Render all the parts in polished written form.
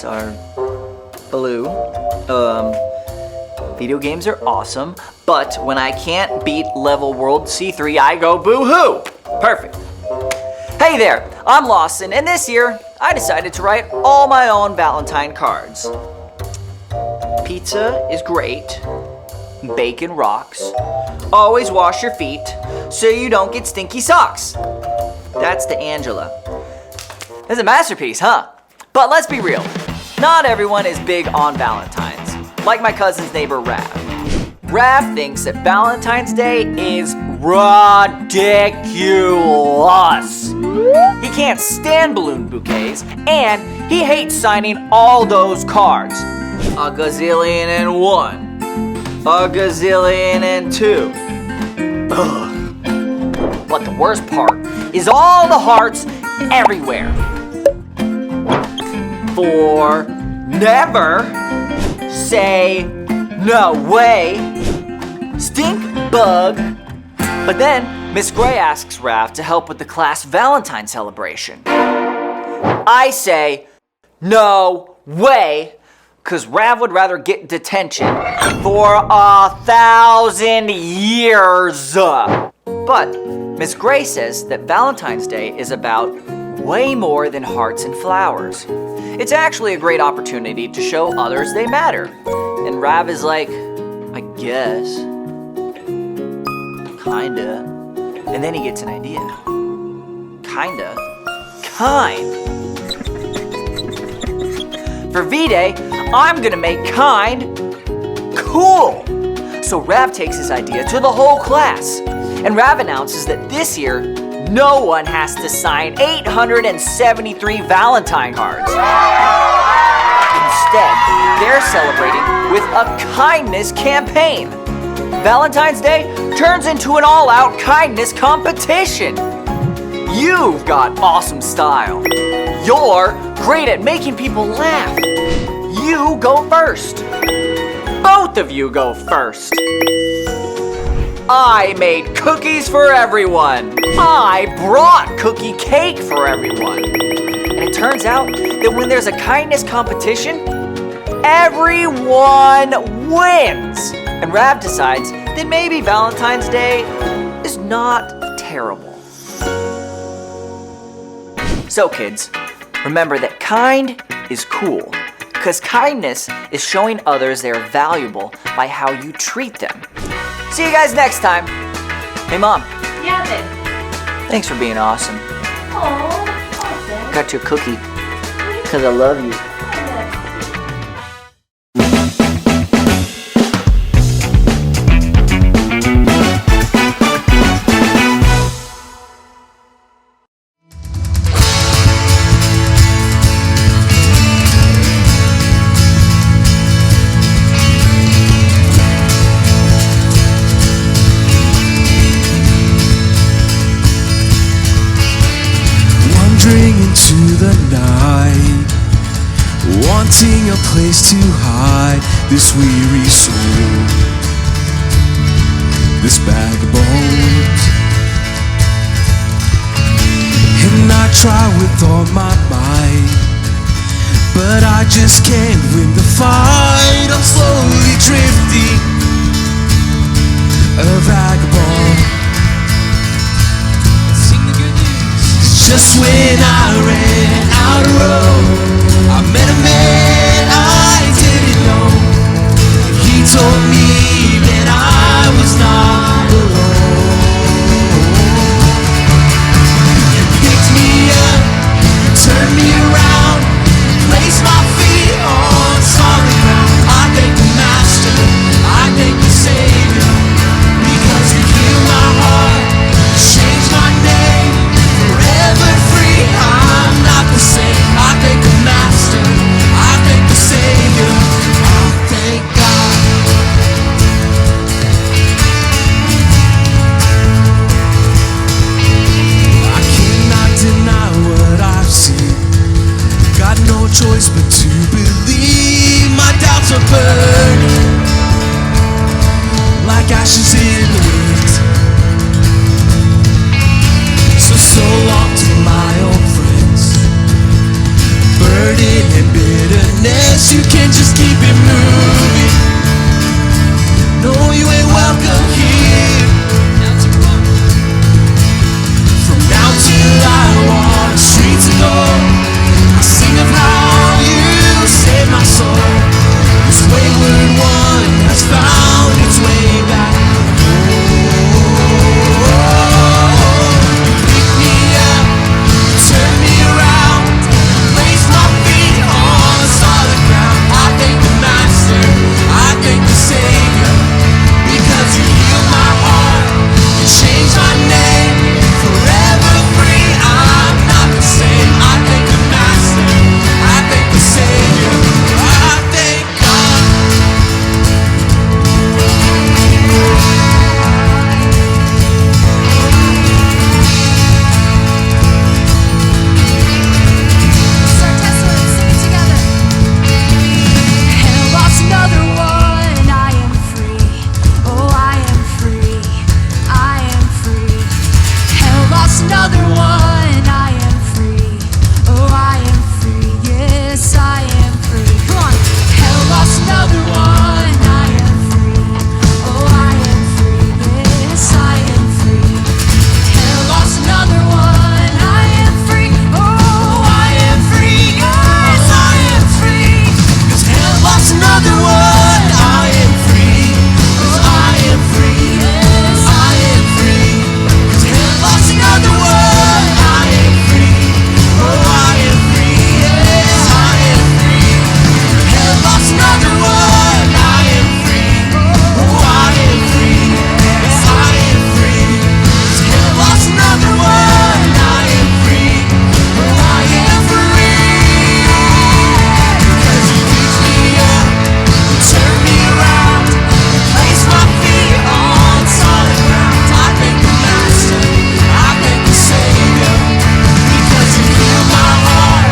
hearts are blue. Video games are awesome, but when I can't beat level World C3, I go boo-hoo. Perfect. Hey there, I'm Lawson, and this year, I decided to write all my own Valentine cards. Pizza is great. Bacon rocks. Always wash your feet so you don't get stinky socks. That's to Angela. It's a masterpiece, huh? But let's be real. Not everyone is big on Valentine's, like my cousin's neighbor, Rav. Rav thinks that Valentine's Day is ridiculous. He can't stand balloon bouquets, and he hates signing all those cards. A gazillion and one. A gazillion and two. Ugh. But the worst part is all the hearts everywhere. For never say no way. Stink bug. But then Miss Gray asks Rav to help with the class Valentine celebration. I say no way, because Rav would rather get detention for 1,000 years. But Miss Gray says that Valentine's Day is about way more than hearts and flowers. It's actually a great opportunity to show others they matter. And Rav is like, I guess. Kinda. And then he gets an idea. Kinda. Kind. For V-Day, I'm gonna make kind cool. So Rav takes his idea to the whole class. And Rav announces that this year, no one has to sign 873 Valentine cards. Instead, they're celebrating with a kindness campaign. Valentine's Day turns into an all-out kindness competition. You've got awesome style. You're great at making people laugh. You go first. Both of you go first. I made cookies for everyone. I brought cookie cake for everyone. And it turns out that when there's a kindness competition, everyone wins. And Rav decides that maybe Valentine's Day is not terrible. So kids, remember that kind is cool, because kindness is showing others they're valuable by how you treat them. See you guys next time. Hey Mom. Yeah, babe. Thanks for being awesome. Aww, awesome. Got you a cookie, because I love you. Into the night, wanting a place to hide this weary soul, this bag of bones. And I try with all my might, but I just can't win the fight. I'm slowly drifting, a vagabond. Just when I ran out of road, I met a man I didn't know. He told me that I was not alone. He picked me up, turned me around, placed my feet on solid ground. I thank the Master, I thank the Savior, because He healed my heart, changed my name. Forever free, I'm not the same. I thank the Master, I thank the Savior, I thank God. I cannot deny what I've seen. Got no choice but to believe. My doubts are burning like ashes in the wind. So long to my old friends. burden and bitterness, you can just keep it moving. No, you ain't welcome here. From now till I walk streets of gold, I sing of how you saved my soul. This wayward one has found its way back. You pick me up, turn me around, place my feet on solid ground. I thank the Master, I thank the Savior, because you healed my heart, you changed my name, forever free. I'm not the same. I thank the Master, I thank the Savior, I thank God. Start Tesla, sing it together. Hell lost another one. I am free. Oh, I am free. I am free. Hell lost another one. I am free. Oh, I am free. Yes, I am free. Come on. Hell lost another one. I am free. Oh, I am free. Yes, I am free. Hell lost another one. I am free. Oh, I am free. Yes, I am free. 'Cause hell lost another one. I am free. 'Cause I am free. Yes, I am free. 'Cause hell lost another one. I am free. Oh, I am free. Yes, I am free. Hell lost another one. I am free. Oh, I am free. Yes, I am free. 'Cause hell lost another one. I am free. Oh, I am free. Because you picked me up, you turned me around, you placed my feet on solid ground. I thank the Master, I thank the Savior, because you healed my heart,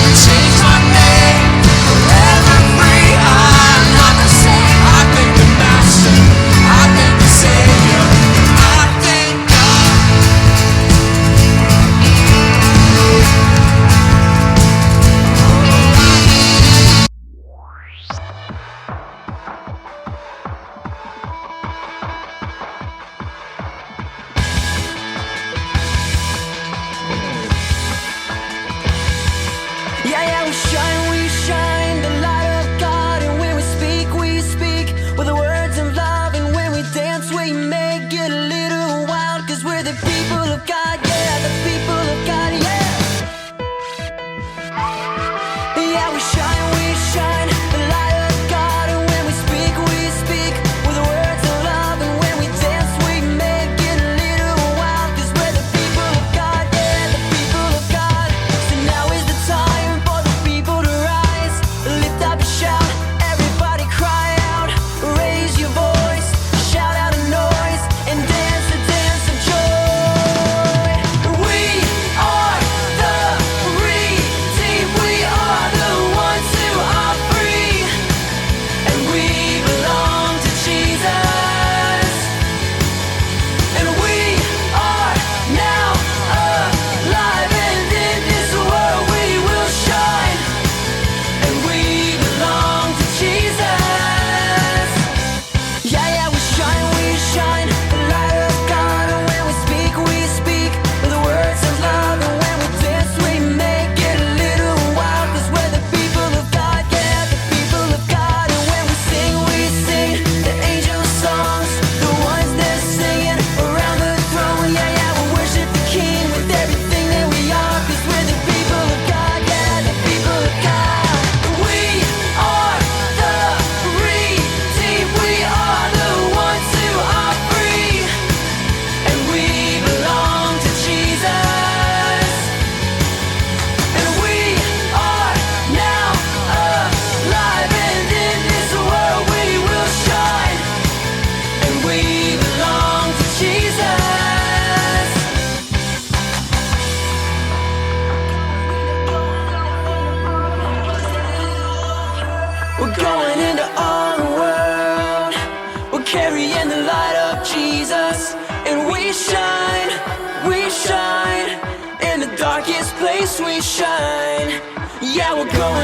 you changed my name, forever free. I'm not the same. I thank the Master, I thank the Savior, I thank God. Yeah, yeah, we shine the light of God. And when we speak with the words of love. And when we dance, we make it a little wild. 'Cause we're the people of God, yeah, the people of God, yeah. Yeah, we shine the light of God. And when we speak with the words of love. And when we dance, we make it a little wild. 'Cause we're the people of God, yeah, the people of God. So now is the time for the people to rise. Lift up a shout, everybody cry out. Raise your voice, shout out a noise, and dance a dance of joy. We are the redeemed, we are the ones who are free, and we belong to Jesus. And we are now alive, and in this world we will shine. And we belong to Jesus. Yeah, yeah, we shine the light of God. And when we speak with the words of love. And when we dance, we make it a little wild. 'Cause we're the people of God, yeah, the people of God. And when we sing the angel songs, the ones that singing around the throne. Yeah, yeah, we worship the King with everything that we are. 'Cause we're the people of God, yeah, the people of God. We are the redeemed, we are the ones who are free, and we belong to Jesus. And we are now alive, and in this world we will shine. And we belong to Jesus. We're going into all the world. We're carrying the light of Jesus. And we shine in the darkest place we shine. Yeah, we're going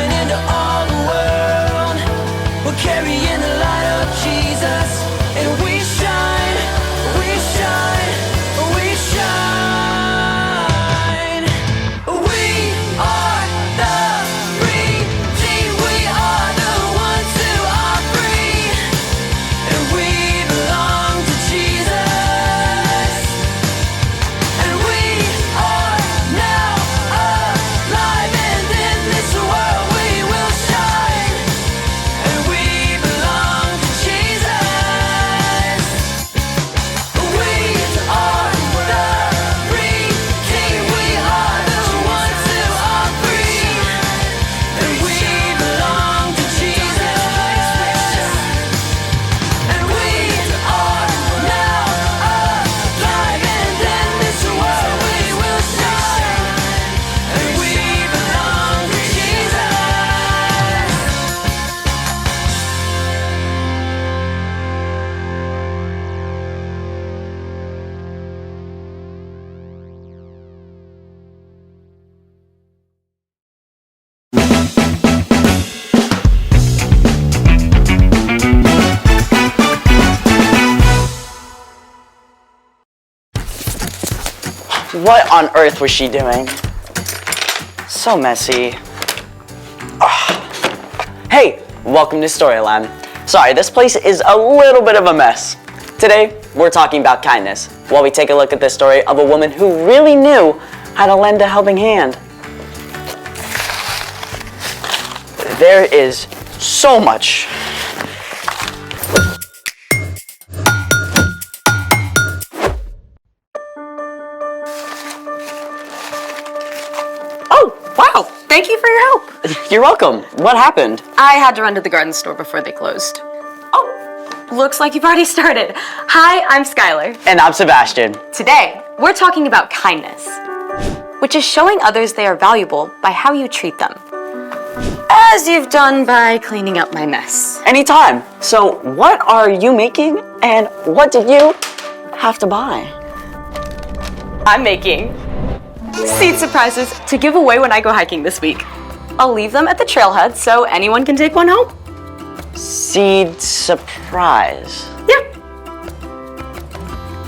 carrying the light of Jesus, and we shine, we shine, we shine. We are the redeemed, we are the ones who are free, and we belong to Jesus, and we are now alive, and in this world we will shine, and we belong to Jesus. We are the redeemed, we are the ones who are free, and we belong to Jesus, and we are now alive, and in this world we will shine, and we belong to Jesus. What on earth was she doing? So messy. Ugh. Hey, welcome to Storyland. Sorry, this place is a little bit of a mess. Today, we're talking about kindness, while we take a look at the story of a woman who really knew how to lend a helping hand. There is so much. Oh, wow. Thank you for your help. You're welcome. What happened? I had to run to the garden store before they closed. Oh, looks like you've already started. Hi, I'm Skylar. And I'm Sebastian. Today, we're talking about kindness, which is showing others they are valuable by how you treat them. As you've done by cleaning up my mess. Anytime. So, what are you making, and what did you have to buy? I'm making seed surprises to give away when I go hiking this week. I'll leave them at the trailhead so anyone can take one home. Seed surprise. Yep.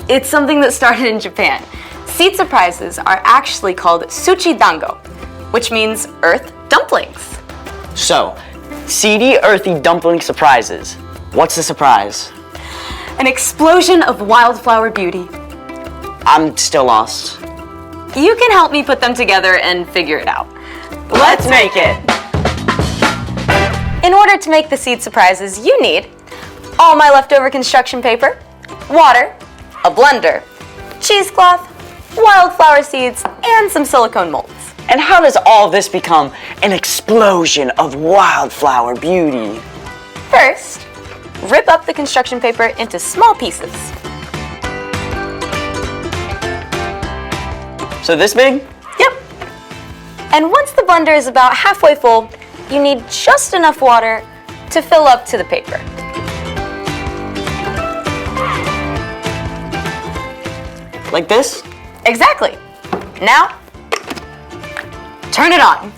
It's something that started in Japan. Seed surprises are actually called suchi dango, which means earth dumplings. So, seedy, earthy dumpling surprises. What's the surprise? An explosion of wildflower beauty. I'm still lost. You can help me put them together and figure it out. Let's make it! In order to make the seed surprises, you need all my leftover construction paper, water, a blender, cheesecloth, wildflower seeds, and some silicone molds. And how does all this become an explosion of wildflower beauty? First, rip up the construction paper into small pieces. So this big? Yep. And once the blender is about halfway full, you need just enough water to fill up to the paper. Like this? Exactly. Now, turn it on.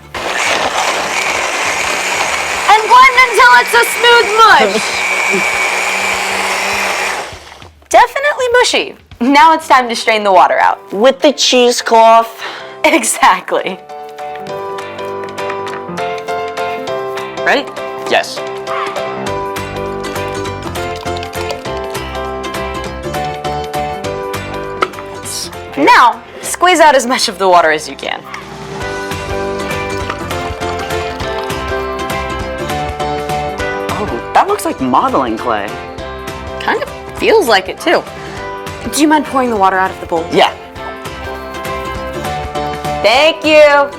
And blend until it's a smooth mush. Definitely mushy. Now it's time to strain the water out. With the cheesecloth? Exactly. Ready? Yes. Now, squeeze out as much of the water as you can. Oh, that looks like modeling clay. Kind of feels like it too. Do you mind pouring the water out of the bowl? Yeah. Thank you.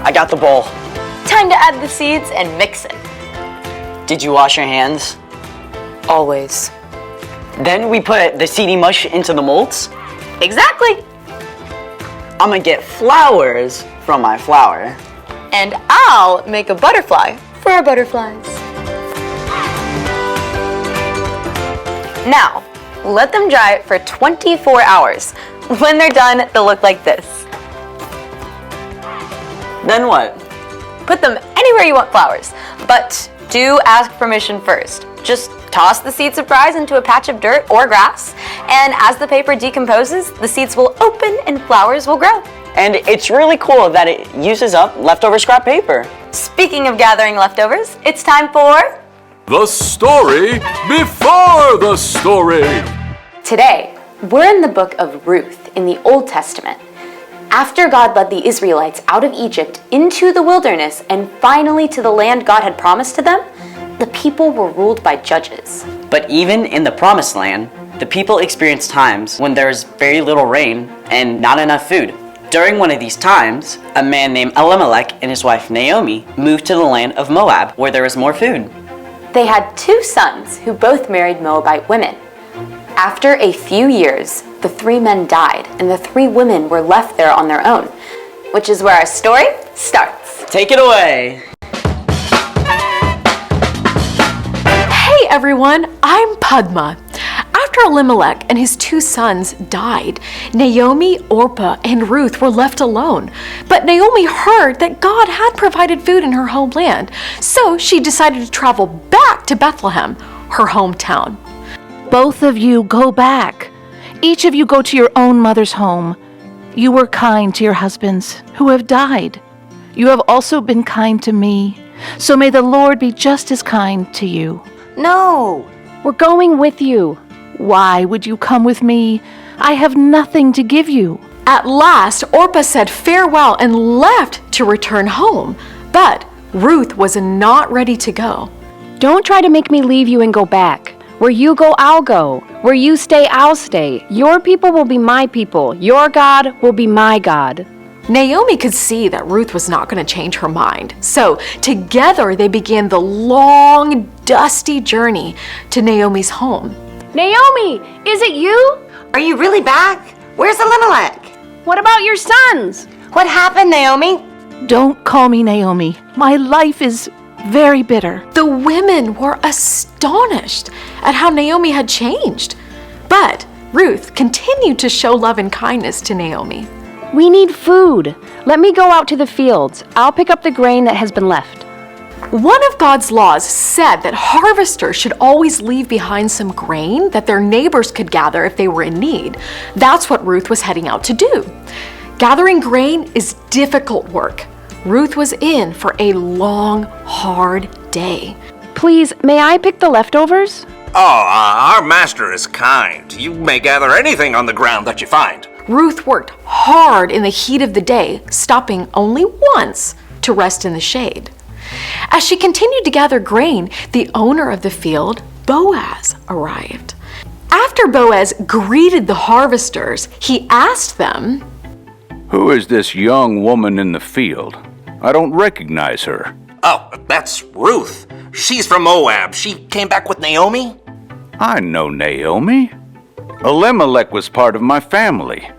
I got the bowl. Time to add the seeds and mix it. Did you wash your hands? Always. Then we put the seedy mush into the molds. Exactly. I'm gonna get flowers from my flower. And I'll make a butterfly for our butterflies. Now, let them dry for 24 hours. When they're done, they'll look like this. Then what? Put them anywhere anywhere you want flowers. But do ask permission first. Just toss the seed surprise into a patch of dirt or grass, and as the paper decomposes, the seeds will open and flowers will grow. And it's really cool that it uses up leftover scrap paper. Speaking of gathering leftovers, it's time for The story before the story. Today, we're in the book of Ruth in the Old Testament. After God led the Israelites out of Egypt into the wilderness and finally to the land God had promised to them, the people were ruled by judges. But even in the promised land, the people experienced times when there's very little rain and not enough food. During one of these times, a man named Elimelech and his wife Naomi moved to the land of Moab where there was more food. They had 2 sons who both married Moabite women. After a few years, the 3 men died and the 3 women were left there on their own, which is where our story starts. Take it away! Hey everyone, I'm Padma. After Elimelech and his 2 sons died, Naomi, Orpah, and Ruth were left alone. But Naomi heard that God had provided food in her homeland, so she decided to travel back to Bethlehem, her hometown. Both of you go back. Each of you go to your own mother's home. You were kind to your husbands who have died. You have also been kind to me, so may the Lord be just as kind to you. No, We're going with you. Why would you come with me? I have nothing to give you. At last, Orpah said farewell and left to return home, but Ruth was not ready to go. don't try to make me leave you and go back. Where you go, I'll go. Where you stay, I'll stay. Your people will be my people. Your God will be my God. Naomi could see that Ruth was not going to change her mind, so together they began the long, dusty journey to Naomi's home. Naomi, is it you? Are you really back? Where's Elimelech? What about your sons? What happened, Naomi? Don't call me Naomi. My life is very bitter. The women were astonished at how Naomi had changed, but Ruth continued to show love and kindness to Naomi. We need food. Let me go out to the fields. I'll pick up the grain that has been left. One of God's laws said that harvesters should always leave behind some grain that their neighbors could gather if they were in need. That's what Ruth was heading out to do. Gathering grain is difficult work. Ruth was in for a long, hard day. Please, may I pick the leftovers? Our master is kind. You may gather anything on the ground that you find. Ruth worked hard in the heat of the day, stopping only once to rest in the shade. As she continued to gather grain, the owner of the field, Boaz, arrived. After Boaz greeted the harvesters, he asked them, Who is this young woman in the field? I don't recognize her. Oh, that's Ruth. She's from Moab. She came back with Naomi? I know Naomi. Elimelech was part of my family.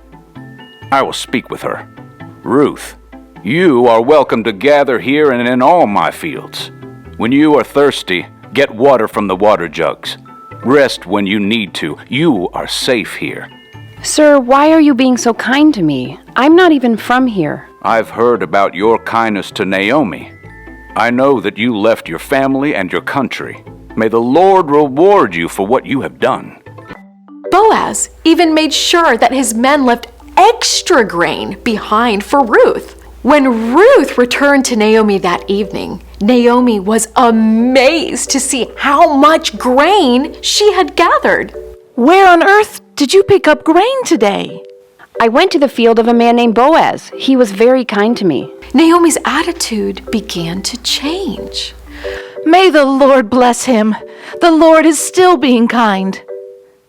I will speak with her. Ruth, you are welcome to gather here and in all my fields. When you are thirsty, get water from the water jugs. Rest when you need to. You are safe here. Sir, why are you being so kind to me? I'm not even from here. I've heard about your kindness to Naomi. I know that you left your family and your country. May the Lord reward you for what you have done. Boaz even made sure that his men left extra grain behind for Ruth. When Ruth returned to Naomi that evening, Naomi was amazed to see how much grain she had gathered. Where on earth did you pick up grain today? I went to the field of a man named Boaz. He was very kind to me. Naomi's attitude began to change. May the Lord bless him. The Lord is still being kind.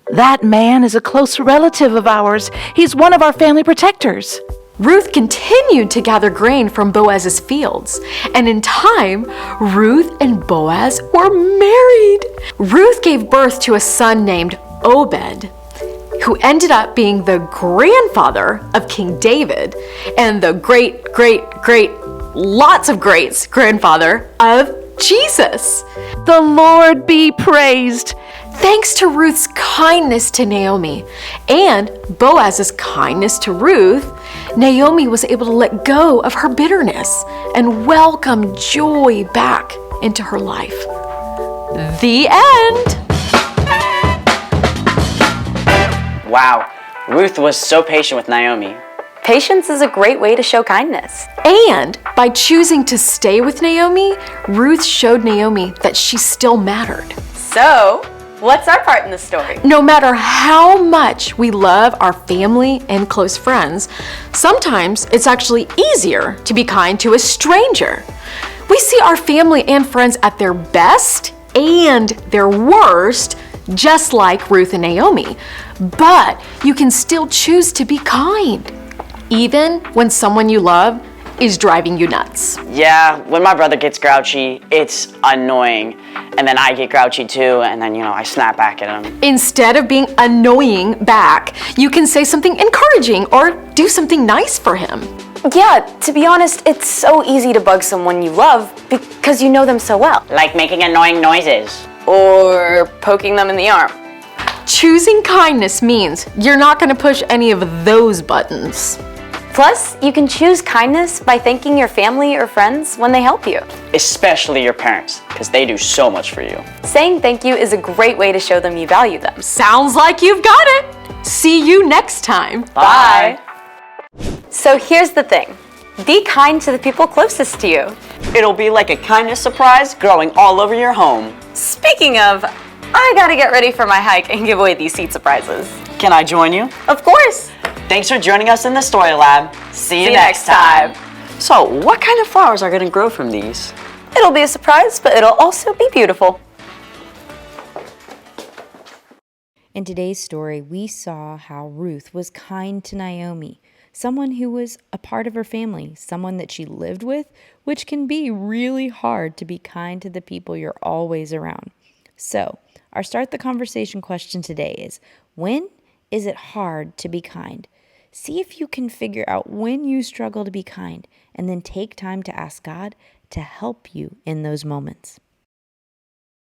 That man is a close relative of ours. He's one of our family protectors. Ruth continued to gather grain from Boaz's fields, and in time, Ruth and Boaz were married. Ruth gave birth to a son named Obed, who ended up being the grandfather of King David and the lots of greats grandfather of Jesus. The Lord be praised. Thanks to Ruth's kindness to Naomi and Boaz's kindness to Ruth, Naomi was able to let go of her bitterness and welcome joy back into her life. The end. Wow, Ruth was so patient with Naomi. Patience is a great way to show kindness. And by choosing to stay with Naomi, Ruth showed Naomi that she still mattered. So, what's our part in the story? No matter how much we love our family and close friends, sometimes it's actually easier to be kind to a stranger. We see our family and friends at their best and their worst, just like Ruth and Naomi. But you can still choose to be kind, even when someone you love is driving you nuts. Yeah, when my brother gets grouchy, it's annoying. And then I get grouchy too, and then, I snap back at him. Instead of being annoying back, you can say something encouraging or do something nice for him. Yeah, to be honest, it's so easy to bug someone you love because you know them so well. Like making annoying noises. Or poking them in the arm. Choosing kindness means you're not going to push any of those buttons. Plus, you can choose kindness by thanking your family or friends when they help you. Especially your parents, because they do so much for you. Saying thank you is a great way to show them you value them. Sounds like you've got it. See you next time. Bye. So here's the thing. Be kind to the people closest to you. It'll be like a kindness surprise growing all over your home. Speaking of, I gotta get ready for my hike and give away these seed surprises. Can I join you? Of course. Thanks for joining us in the Story Lab. See you next time. So, what kind of flowers are going to grow from these? It'll be a surprise, but it'll also be beautiful. In today's story, we saw how Ruth was kind to Naomi, someone who was a part of her family, someone that she lived with, which can be really hard to be kind to the people you're always around. So, our Start the Conversation question today is, when is it hard to be kind? See if you can figure out when you struggle to be kind, and then take time to ask God to help you in those moments.